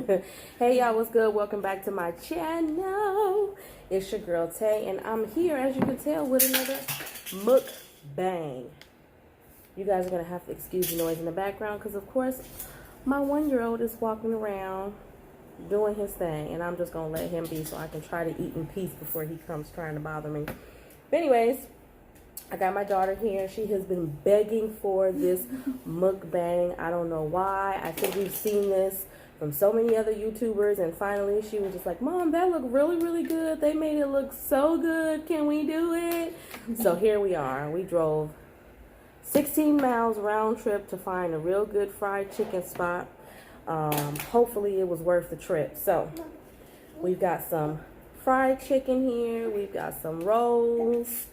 Hey y'all, what's good? Welcome back to my channel. It's your girl Tay, and I'm here, as you can tell, with another mukbang. You guys are gonna have to excuse the noise in the background because, of course, my 1-year-old is walking around doing his thing, and I'm just gonna let him be so I can try to eat in peace before he comes trying to bother me. But anyways, I got my daughter here. She has been begging for this mukbang. I don't know why. I think we've seen this from so many other YouTubers, and finally she was just like, Mom, that looked really, really good. They made it look so good. Can we do it? So here we are. We drove 16 miles round trip to find a real good fried chicken spot. Hopefully it was worth the trip. So we've got some fried chicken here. We've got some rolls.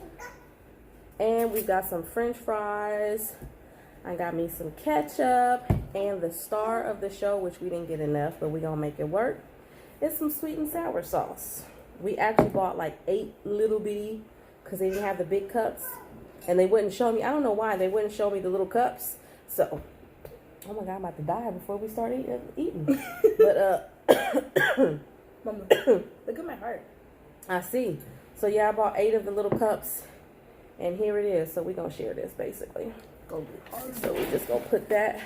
And we've got some French fries. I got me some ketchup. And the star of the show, which we didn't get enough, but we're going to make it work, is some sweet and sour sauce. We actually bought like 8 little bitty because they didn't have the big cups. And they wouldn't show me. I don't know why. They wouldn't show me the little cups. So, oh my God, I'm about to die before we start eating. But, Mama, look at my heart. I see. So, yeah, I bought 8 of the little cups. And here it is. So we're going to share this basically. So we just going to put that.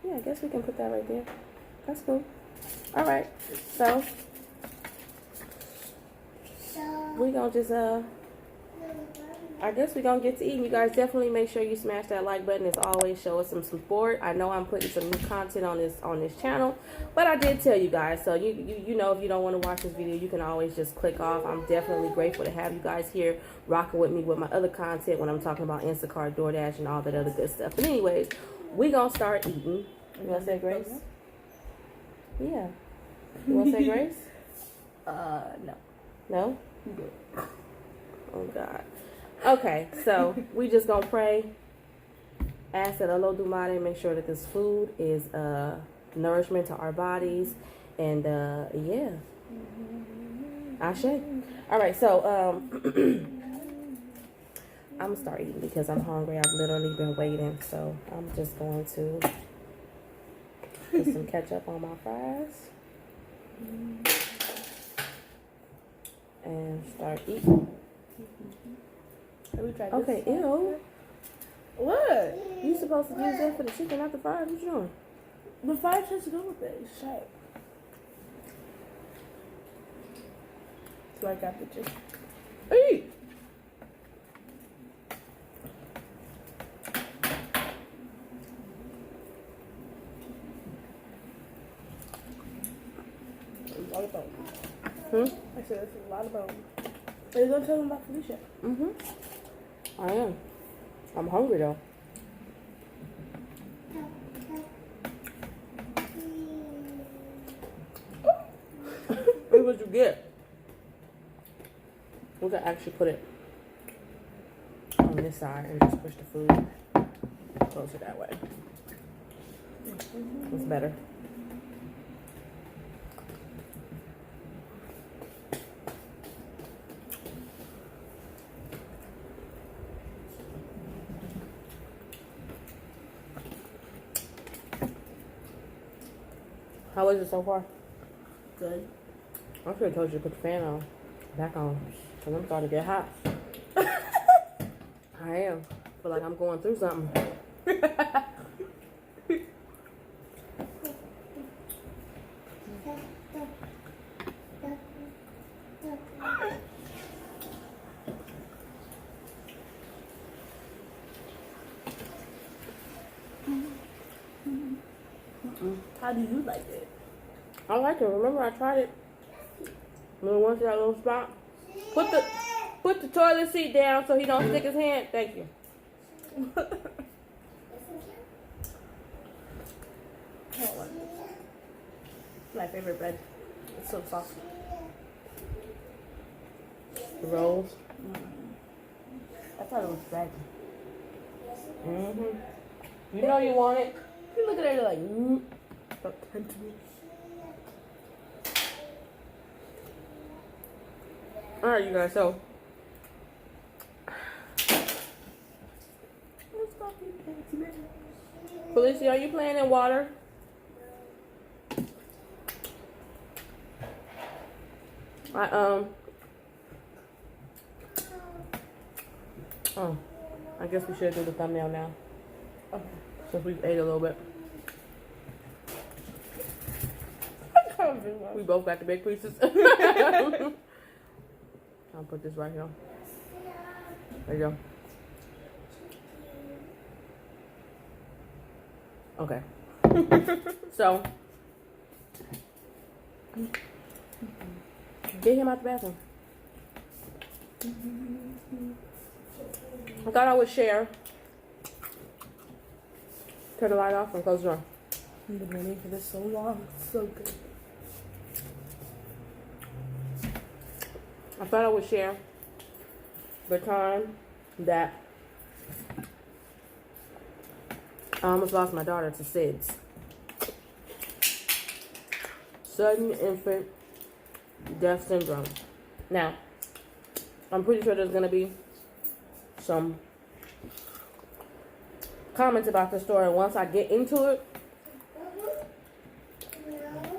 Yeah, I guess we can put that right there. That's cool. All right. So we're going to just, I guess we're going to get to eating. You guys definitely make sure you smash that like button. As always, show us some support. I know I'm putting some new content on this channel, but I did tell you guys. So you know, if you don't want to watch this video, you can always just click off. I'm definitely grateful to have you guys here rocking with me with my other content when I'm talking about Instacart, DoorDash, and all that other good stuff. But anyways, we going to start eating. You want to say grace? Yeah. You want to say grace? No. No? Good. Oh, God. Okay, so we just gonna pray, ask that Allah Dumare make sure that this food is nourishment to our bodies, and yeah, Ashe. All right, so I'm gonna start eating because I'm hungry. I've literally been waiting, so I'm just going to put some ketchup on my fries and start eating. Okay, ew. What? You supposed to use that for the chicken, not the fries? What you doing? The fries has to go with it. It's sharp. So I got the chicken. Eat! A lot of bone. Hmm? I said that's a lot of bone. Are you gonna tell them about Felicia? Mm-hmm. I am. I'm hungry though. Look what you get. We can actually put it on this side and just push the food closer that way. It's better. How is it so far? Good. I should have told you to put the fan on. Back on. Because I'm starting to get hot. I am. Feel like I'm going through something. How do you like it? I like it. Remember I tried it when we went to that little spot? Put the toilet seat down so he don't stick his hand. Thank you. I don't like it. My favorite bread. It's so soft. The rolls. I thought it was bread. Mm-hmm. You know you want it. You look at it like, don't tempt me. Alright, you guys, so Felicia, are you playing in water? I oh, I guess we should do the thumbnail now. Okay. Since we've ate a little bit. We both got the big pieces. I'll put this right here. There you go. Okay. So, get him out the bathroom. I thought I would share. Turn the light off and close the door. I've been waiting for this so long. It's so good. I thought I would share the time that I almost lost my daughter to SIDS. Sudden infant death syndrome. Now, I'm pretty sure there's going to be some comments about the story once I get into it.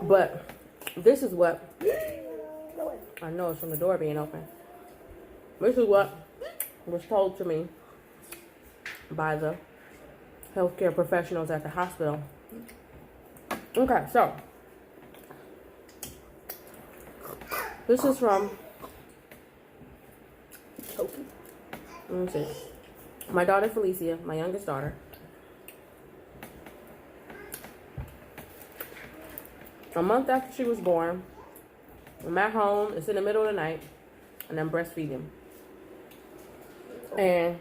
But this is what I know it's from the door being open. This is what was told to me by the healthcare professionals at the hospital. Okay, so this is from, let me see, my daughter Felicia, my youngest daughter. A month after she was born, I'm at home, it's in the middle of the night, and I'm breastfeeding. And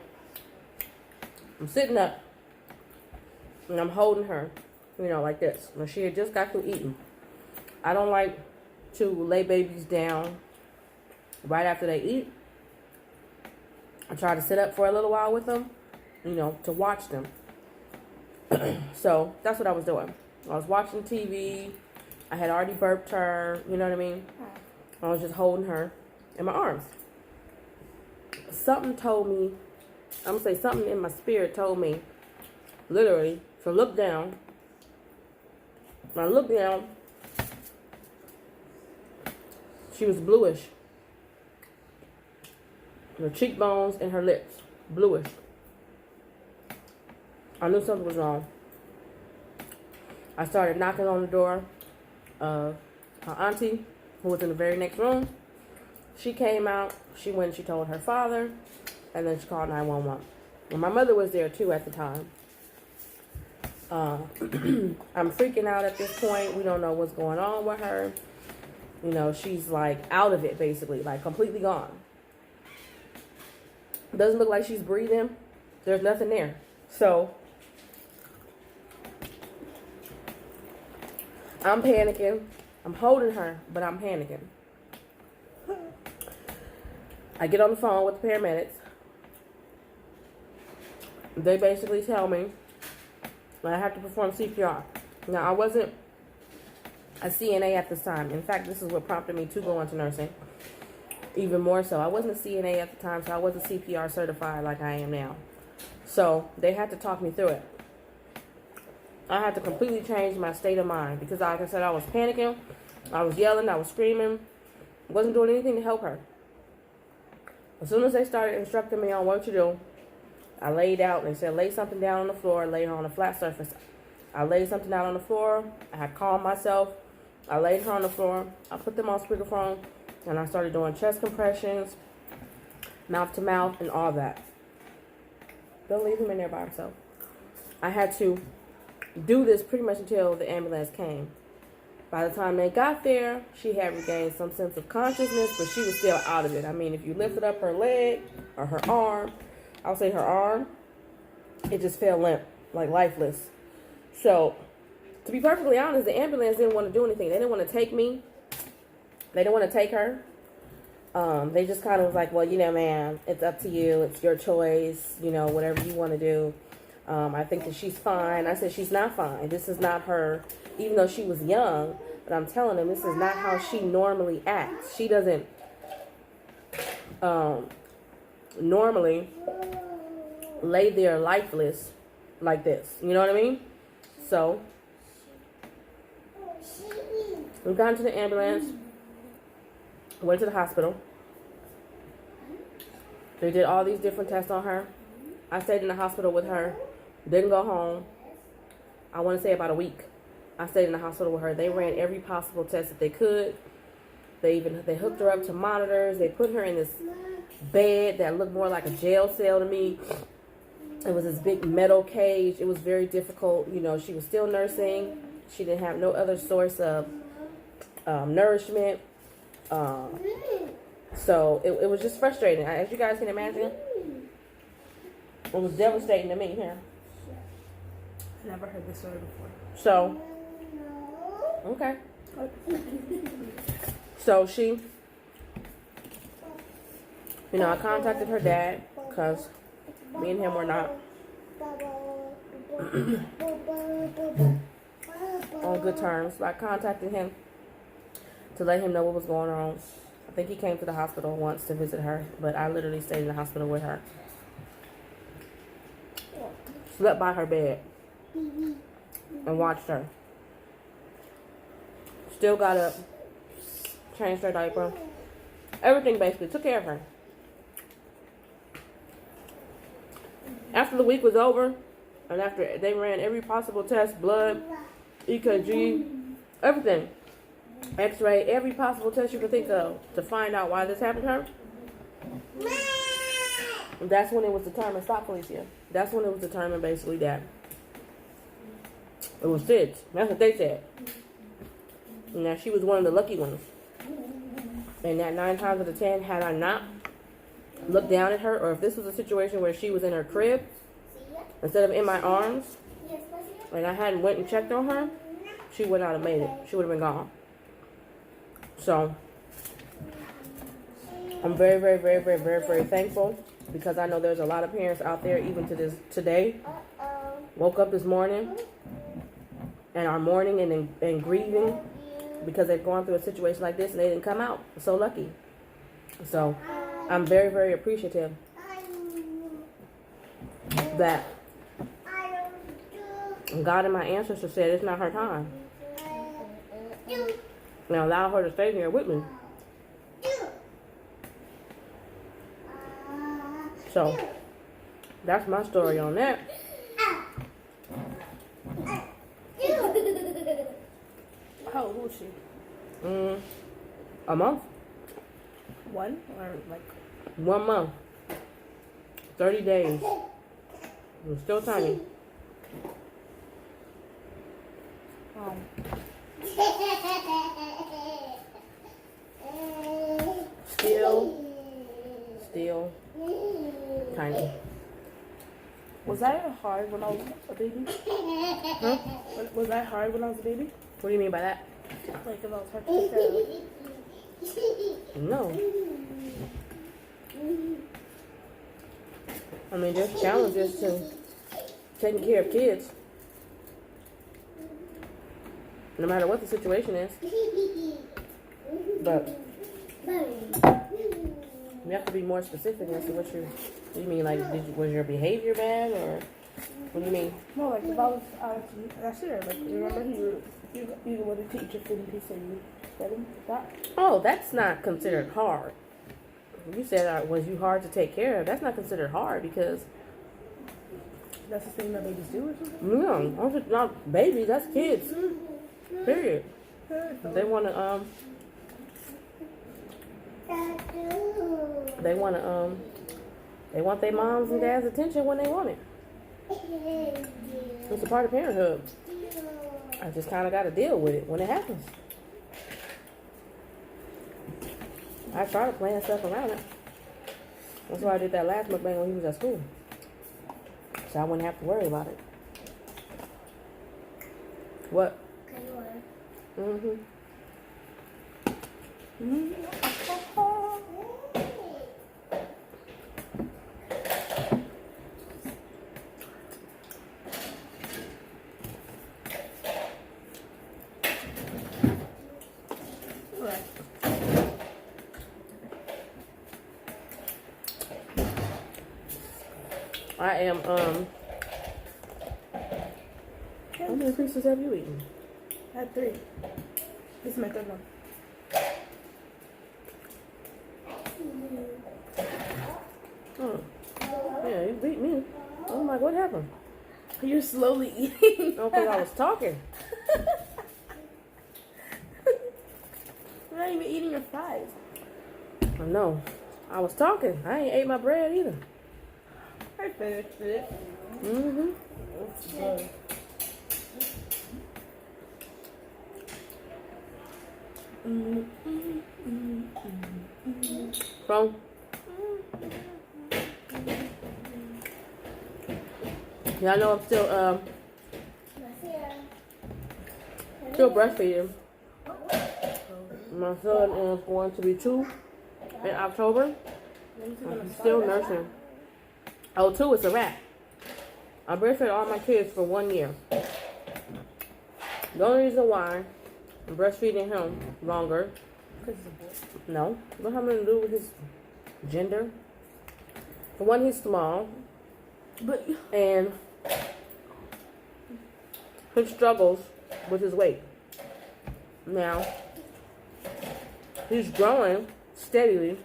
I'm sitting up, and I'm holding her, you know, like this. When she had just got through eating. I don't like to lay babies down right after they eat. I try to sit up for a little while with them, you know, to watch them. So that's what I was doing. I was watching TV. I had already burped her, you know what I mean? I was just holding her in my arms. Something told me, I'm going to say something in my spirit told me, literally, to look down. When I looked down, she was bluish. Her cheekbones and her lips, bluish. I knew something was wrong. I started knocking on the door of her auntie, who was in the very next room. She came out, she went and she told her father, and then she called 911. And my mother was there too at the time. I'm freaking out at this point. We don't know what's going on with her. You know, she's like out of it basically, like completely gone. Doesn't look like she's breathing. There's nothing there. So I'm panicking. I'm holding her, but I'm panicking. I get on the phone with the paramedics. They basically tell me that I have to perform CPR. Now, I wasn't a CNA at this time. In fact, this is what prompted me to go into nursing. Even more so. I wasn't a CNA at the time, so I wasn't CPR certified like I am now. So they had to talk me through it. I had to completely change my state of mind because, like I said, I was panicking. I was yelling. I was screaming. I wasn't doing anything to help her. As soon as they started instructing me on what to do, I laid out. And they said, lay something down on the floor, lay her on a flat surface. I laid something down on the floor. I had calmed myself. I laid her on the floor. I put them on speakerphone, and I started doing chest compressions, mouth to mouth, and all that. Don't leave him in there by himself. I had to do this pretty much until the ambulance came. By the time they got there, she had regained some sense of consciousness, but she was still out of it. I mean, if you lifted up her leg or her arm, I'll say her arm, it just fell limp, like lifeless. So, to be perfectly honest, the ambulance didn't want to do anything. They didn't want to take me. They didn't want to take her. They just kind of was like, well, you know, man, it's up to you. It's your choice. You know, whatever you want to do. I think that she's fine. I said, she's not fine. This is not her, even though she was young. But I'm telling them, this is not how she normally acts. She doesn't normally lay there lifeless like this. You know what I mean? So, we got into the ambulance. Went to the hospital. They did all these different tests on her. I stayed in the hospital with her. Didn't go home. I want to say about a week. I stayed in the hospital with her. They ran every possible test that they could. They hooked her up to monitors. They put her in this bed that looked more like a jail cell to me. It was this big metal cage. It was very difficult. You know, she was still nursing. She didn't have no other source of nourishment. So it was just frustrating. As you guys can imagine, it was devastating to me here. I never heard this story before. So, okay. So she, you know, I contacted her dad because me and him were not on good terms. So I contacted him to let him know what was going on. I think he came to the hospital once to visit her, but I literally stayed in the hospital with her. Slept by her bed and watched her. Still got up, changed her diaper, everything basically, took care of her. After the week was over, and after they ran every possible test, blood, EKG, everything, X-ray, every possible test you could think of to find out why this happened to her, that's when it was determined, stop Felicia, that's when it was determined basically that it was SIDS. That's what they said. And that she was one of the lucky ones. And that 9 times out of 10, had I not looked down at her, or if this was a situation where she was in her crib instead of in my arms, and I hadn't went and checked on her, she would not have made it. She would have been gone. So I'm very, very, very, very, very, very thankful, because I know there's a lot of parents out there, even to this today, woke up this morning and are mourning and grieving because they've gone through a situation like this and they didn't come out. So lucky. So I'm very, very appreciative that God and my ancestors said it's not her time. And allow her to stay here with me. So that's my story on that. How old was she? A month. 1 or like 1 month. 30 days. It was still tiny. Still tiny. Was that hard when I was a baby? Huh? Was that hard when I was a baby? What do you mean by that? Like if I was hard to take care of? No. I mean, there's challenges to taking care of kids. No matter what the situation is. But you have to be more specific as to what you mean. Like, was your behavior bad, or what do you mean? No, like if I was last year, like remember you were the teacher for the piece and you said that? Oh, that's not considered hard. You said, was you hard to take care of? That's not considered hard, because That's the thing that babies do or something? no, those are not babies. That's kids. Period. They want to they want their moms and dads' attention when they want it. It's a part of parenthood. I just kind of got to deal with it when it happens. I started playing stuff around it. That's why I did that last mukbang when he was at school, so I wouldn't have to worry about it. What? Mm-hmm. I am, how many pieces have you eaten? I had 3. This is my 3rd one. what happened? You're slowly eating. No, because I was talking. You're not even eating your fries. I know. I was talking. I ain't ate my bread either. I finished it. Mm-hmm. It's good. So, yeah, I know I'm still breastfeeding. My son is going to be 2 in October. I'm still nursing. Oh, 2 is a wrap. I breastfed all my kids for 1 year. The only reason why I'm breastfeeding him longer, no, it don't have nothing to do with his gender. For one, he's small, and he struggles with his weight. Now, he's growing steadily,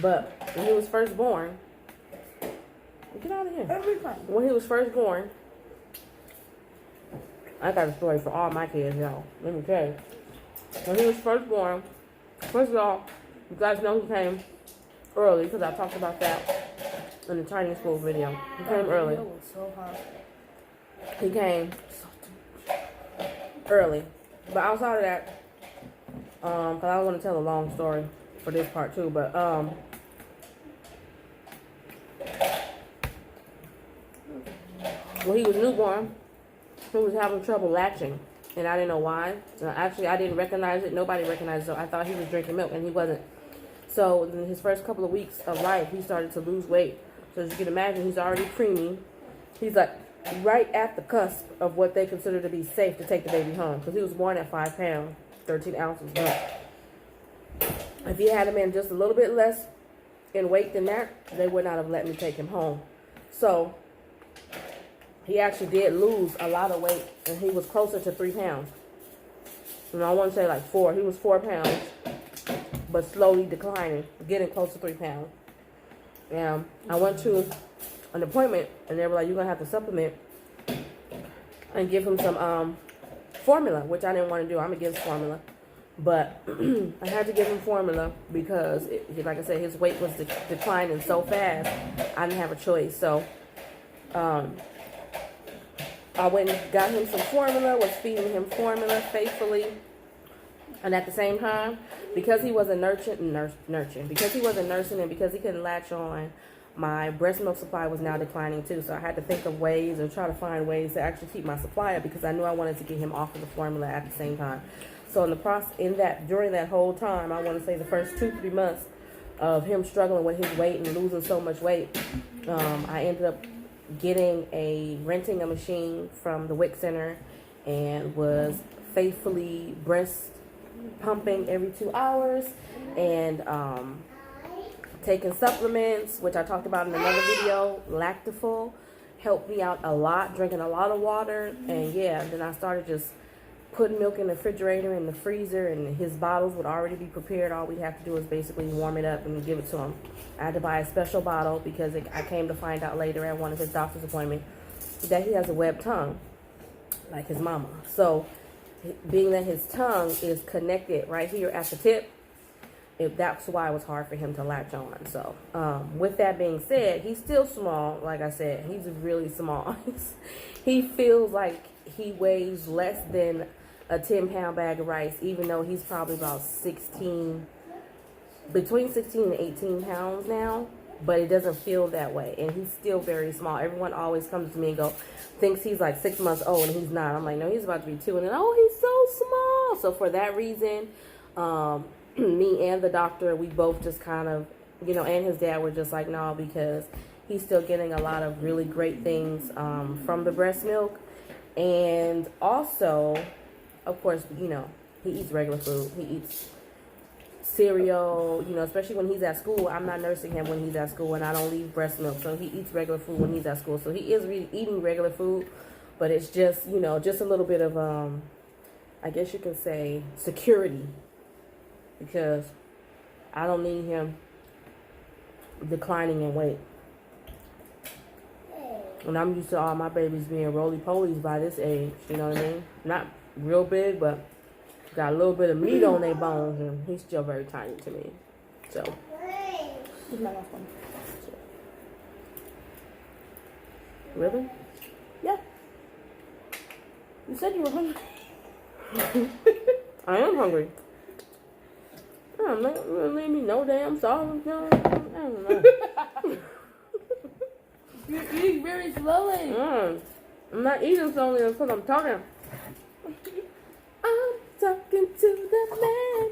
but when he was first born, get out of here. When he was first born, I got a story for all my kids, y'all. Let me tell you. When he was first born, first of all, you guys know he came early because I talked about that in the Chinese school video. He came early. He came early. But outside of that, because I want to tell a long story for this part too, but when he was newborn, he was having trouble latching, and I didn't know why. Actually, I didn't recognize it. Nobody recognized it. So I thought he was drinking milk, and he wasn't. So in his first couple of weeks of life, he started to lose weight. So as you can imagine, he's already preemie. He's like right at the cusp of what they consider to be safe to take the baby home, because he was born at 5 pounds, 13 ounces. But if he had him in just a little bit less in weight than that, they would not have let me take him home. So he actually did lose a lot of weight, and he was closer to 3 pounds. And I want to say like 4. He was 4 pounds, but slowly declining, getting close to 3 pounds. And I went to an appointment, and they were like, "You're gonna have to supplement and give him some formula," which I didn't want to do. I'm against formula, but I had to give him formula because, like I said, his weight was declining so fast. I didn't have a choice, so I went and got him some formula, was feeding him formula faithfully. And at the same time, because he wasn't because he wasn't nursing and because he couldn't latch on, my breast milk supply was now declining too. So I had to think of ways or try to find ways to actually keep my supply up, because I knew I wanted to get him off of the formula at the same time. So during that whole time, I want to say the first 2-3 months of him struggling with his weight and losing so much weight, I ended up renting a machine from the WIC Center, and was faithfully breast pumping every 2 hours, and taking supplements, which I talked about in another video. Lactiful helped me out a lot, drinking a lot of water. And yeah, then I started just putting milk in the refrigerator and the freezer, and his bottles would already be prepared. All we'd have to do is basically warm it up and give it to him. I had to buy a special bottle because I came to find out later at one of his doctor's appointments that he has a webbed tongue, like his mama. So being that his tongue is connected right here at the tip, that's why it was hard for him to latch on. So with that being said, he's still small. Like I said, he's really small. He feels like he weighs less than a 10-pound bag of rice, even though he's probably about between 16 and 18 pounds now. But it doesn't feel that way, and he's still very small. Everyone always comes to me and thinks he's like 6 months old, and he's not. I'm like, no, he's about to be 2, and then, oh, he's so small. So for that reason, me and the doctor, we both just kind of, and his dad were just like, no, because he's still getting a lot of really great things from the breast milk. And also, of course, he eats regular food. He eats cereal, especially when he's at school. I'm not nursing him when he's at school, and I don't leave breast milk. So he eats regular food when he's at school. So he is really eating regular food, but it's just, just a little bit of, I guess you can say, security, because I don't need him declining in weight. And I'm used to all my babies being roly-polies by this age. You know what I mean? Not real big, but got a little bit of meat on their bones. And he's still very tiny to me. So. He's my last one. Really? Yeah. You said you were hungry. I am hungry. I'm not gonna leave me no damn sauce. No, I don't know. You're eating very slowly. I'm not eating slowly because I'm talking. I'm talking to the man.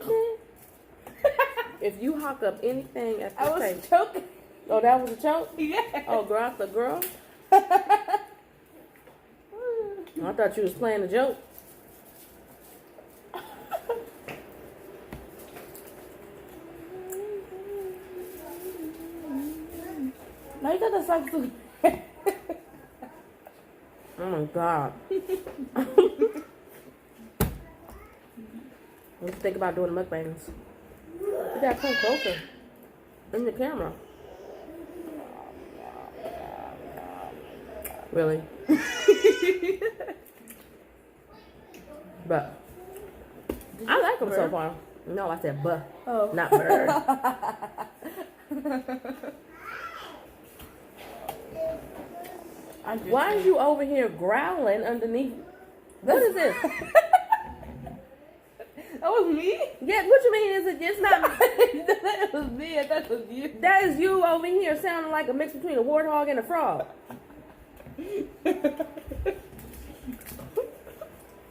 If you hawk up anything at this I was pace. choking. Oh, that was a choke? Yeah. Oh, girl, the girl? I thought you was playing a joke. Now you got the socks too. Oh my God. What do you think about doing mukbangs? You gotta come closer in the camera. Really? But I like them so far. No, I said buh, Oh. not bird. Why are you over here growling underneath? What is this? That was me? Yeah, what you mean? Is it? It's not. That was me. I thought it was you. That is you over here sounding like a mix between a warthog and a frog.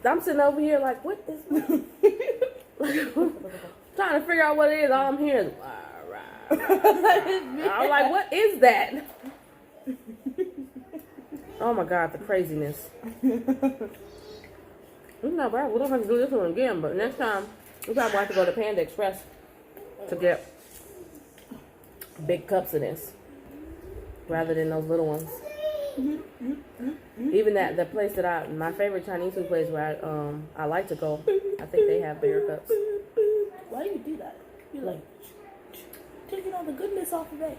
I'm sitting over here like, what is this? Trying to figure out what it is. All I'm hearing is, rah, rah, rah. I'm like, what is that? Oh my God, the craziness. It's not bad. We don't have to do this one again, but next time we probably have to go to Panda Express to get big cups of this rather than those little ones. Even the place that my favorite Chinese food place where I like to go, I think they have bigger cups. Why do you do that? You're like taking all the goodness off of it.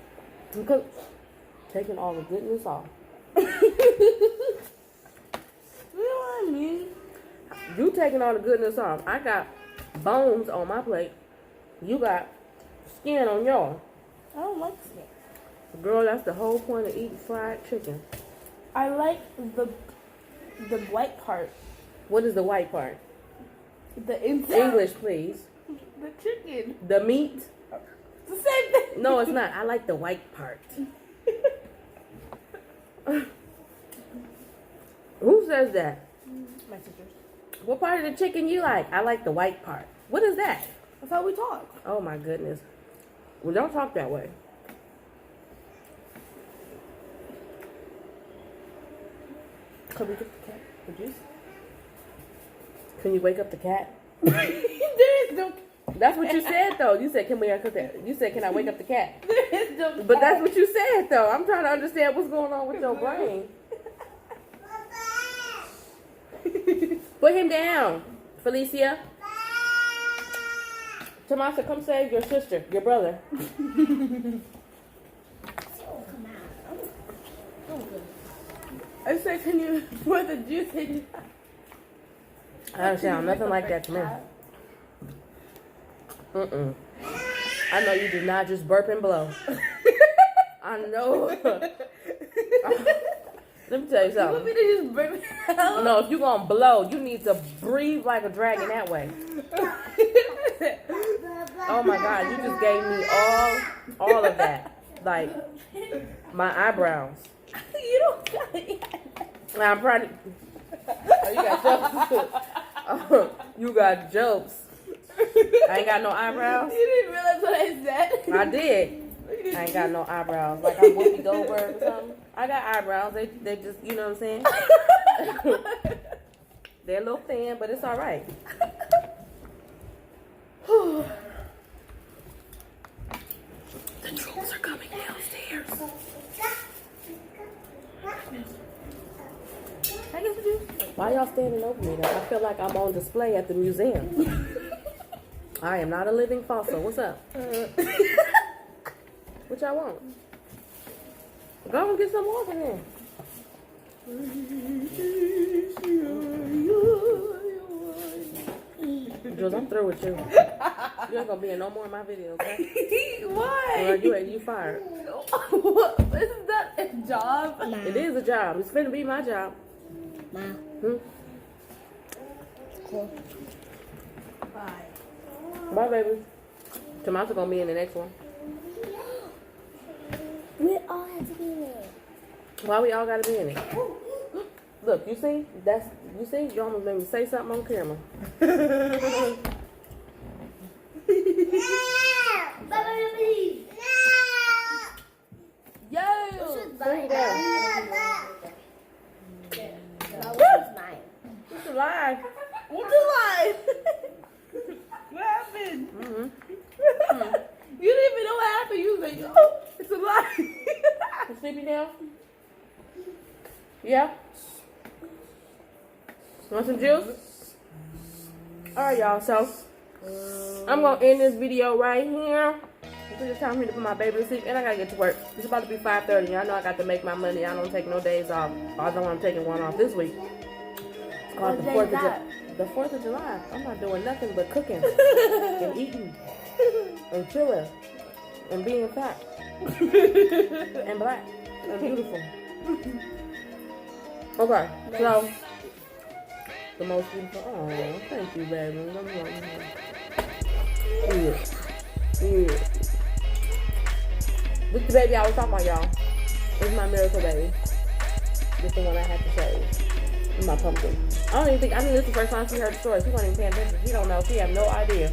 Because taking all the goodness off. You know what I mean? You taking all the goodness off. I got bones on my plate. You got skin on yours. I don't like skin. Girl, that's the whole point of eating fried chicken. I like the white part. What is the white part? The inside. English, please. The chicken. The meat? It's the same thing. No, it's not. I like the white part. Who says that? My sisters. What part of the chicken you like? I like the white part. What is that? That's how we talk. Oh my goodness. Well, don't talk that way. Can we get the cat for juice? Can you wake up the cat? There is no. That's what you said though. You said, can we wake up the cat? You said, can I wake up the cat? There is no. But that's what you said though. I'm trying to understand what's going on with your brain. Put him down, Felicia. Tomasa, come save your sister, your brother. I said, can you pour the juice in? I don't sound nothing like that to me. I know you did not just burp and blow. I know. Let me tell you You want me something. to just burp it out? No, if you're going to blow, you need to breathe like a dragon that way. Oh my God, you just gave me all of that. Like, my eyebrows. You don't got it. I'm proud of oh, you got jokes. Oh, you got jokes. I ain't got no eyebrows. You didn't realize what I said. I did. I ain't got no eyebrows. Like I'm Whoopi Goldberg or something. I got eyebrows. They just, you know what I'm saying? They're a little thin, but it's all right. The trolls are coming downstairs. Why y'all standing over me though? I feel like I'm on display at the museum. I am not a living fossil. What's up? What y'all want? Go and get some water then. Jules, I'm through with you. You ain't gonna be in no more of my videos, okay? Why? You fired. Isn't that a job? It is a job. It's finna be my job. Cool. Bye. Bye, baby. Tomato's gonna be in the next one. We all have to be in it. Why we all gotta be in it? Look, you see? You see? You almost made me say something on camera. Yo! Bring it down. It's alive. What's alive? What happened? You didn't even know what happened. You was like, oh, it's alive. You sleepy now? Yeah? Want some juice? Alright, y'all. So, I'm going to end this video right here. It's time for me to put my baby to sleep. And I got to get to work. It's about to be 5:30. Y'all know I got to make my money. I don't take no days off. Although I'm taking one off this week. It's called the 4th of July. The 4th of July. I'm not doing nothing but cooking and eating and chilling and being fat and black and beautiful. Okay, so the most beautiful. Oh, thank you, baby. Yeah. This the baby I was talking about, y'all. This is my miracle baby. This is the one I had to save. My pumpkin. I think this is the first time she heard the story. She wasn't even paying attention. She don't know. She had no idea.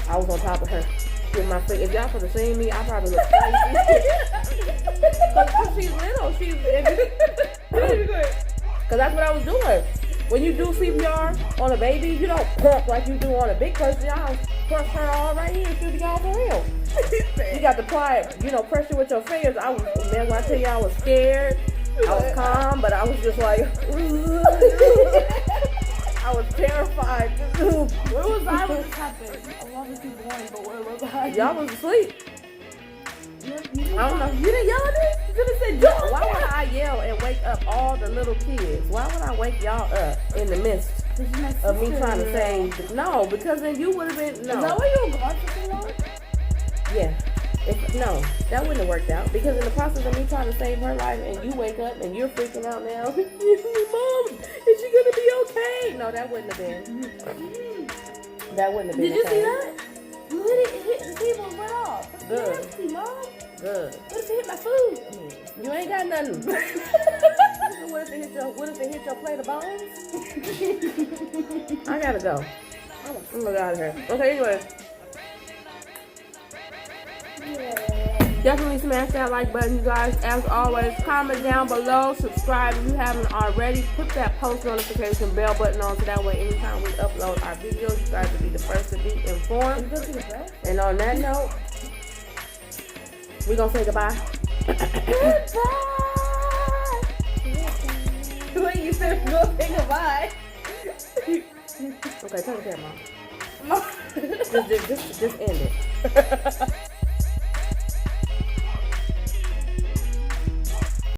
I was on top of her with my feet. If y'all could have seen me, I probably look crazy. Because she's little. Because that's what I was doing. When you do CPR on a baby, you don't pump like you do on a big person. Y'all press her all right here. She'll be all for real. You got to apply, pressure with your fingers. Man, when I tell you I was scared, I was calm, but I was just like, I was terrified. Where was I when this happened? I wanted to be born, but where was I? Y'all was asleep. You I don't know. You didn't yell at me? You could have said, Joe, Why would I yell and wake up all the little kids? Why would I wake y'all up in the midst of me trying to save? No, because then you would have been, no. Is that why you were gone for so long? Yeah. No, that wouldn't have worked out. Because in the process of me trying to save her life and you wake up and you're freaking out now. Mom, is she going to be okay? No, that wouldn't have been. That wouldn't have been. Did you see that? You hit the table and went off. Good. Nasty, Mom. Good. What if it hit my food? You ain't got nothing. What if it hit your plate of bones? I gotta go. I'm gonna get out of here. Okay, anyway. Definitely smash that like button, you guys. As always, comment down below, subscribe if you haven't already. Put that post notification bell button on so that way anytime we upload our videos, you guys will be the first to be informed. And on that note, we're gonna say goodbye. Goodbye. Wait, you said we're gonna say goodbye. Okay, turn the camera on. Just end it.